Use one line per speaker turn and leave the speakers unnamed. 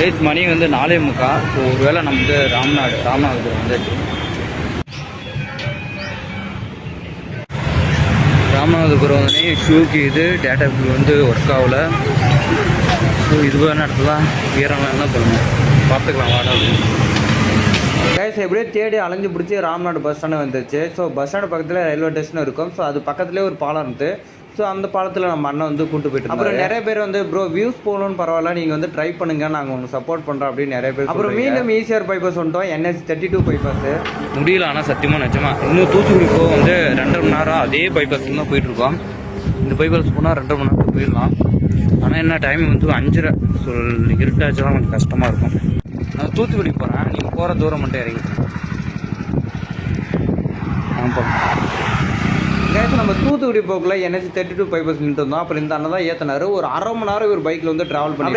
Guys மணி வந்து 4:45. So ஒருவேளை நம்ம வந்து ராமநாதபுரம் வந்துச்சு. ராமநாதபுரம் வந்து ஷூக்கு இது டேட்டா பில் வந்து ஒர்க் ஆகலை. ஸோ இது வேறு இடத்துல வீரம்லாம் தான் பண்ணணும், பார்த்துக்கலாம் வாடா அப்படின்னு. கைஸ் எப்படியே தேடி அலைஞ்சு பிடிச்சி ராம்நாடு பஸ் ஸ்டாண்டு வந்துச்சு. ஸோ பஸ் ஸ்டாண்டு பக்கத்தில் ரயில்வே ஸ்டேஷன் இருக்கும். ஸோ அது பக்கத்துலேயே ஒரு பாலம் இருக்குது. ஸோ அந்த பாலத்தில் நம்ம அண்ணன் வந்து கூட்டு போயிட்டு அப்புறம் நிறைய பேர் வந்து ப்ரோ வியூஸ் போகணும்னு பரவாயில்ல, நீங்கள் வந்து ட்ரை பண்ணுங்க, நாங்கள் உங்களுக்கு சப்போர்ட் பண்ணுறோம் அப்படின்னு நிறைய பேர். அப்புறம் மீண்டும் ஈசிஆர் பைபாஸ் வந்துட்டோம், NH 32 பைபாஸ் முடியல. ஆனால் சத்தியமாக நிஜமா இன்னும் தூத்துக்குடி போக வந்து 2.5 மணி நேரம் அதே பைபாஸ் தான் போயிட்டுருக்கோம். இந்த பைபாஸ் போனால் 2.5 மணி நேரத்துக்கு போயிடலாம். ஆனால் என்ன டைம் வந்து 5:30. ஸோ இருட்டாச்சுலாம் கொஞ்சம் கஷ்டமாக இருக்கும். நான் தூத்துக்குடி போகிறேன், நீங்கள் போகிற தூரம் மட்டும் இறங்கி நம்ம தூத்துக்குடி போக்குள்ள NH 32 பைபாஸ் நின்று இருந்தோம். அப்புறம் இந்த அண்ணன் தான் ஏற்றினார். ஒரு 1/2 மணி நேரம் ஒரு பைக்கில் வந்து ட்ராவல் பண்ணி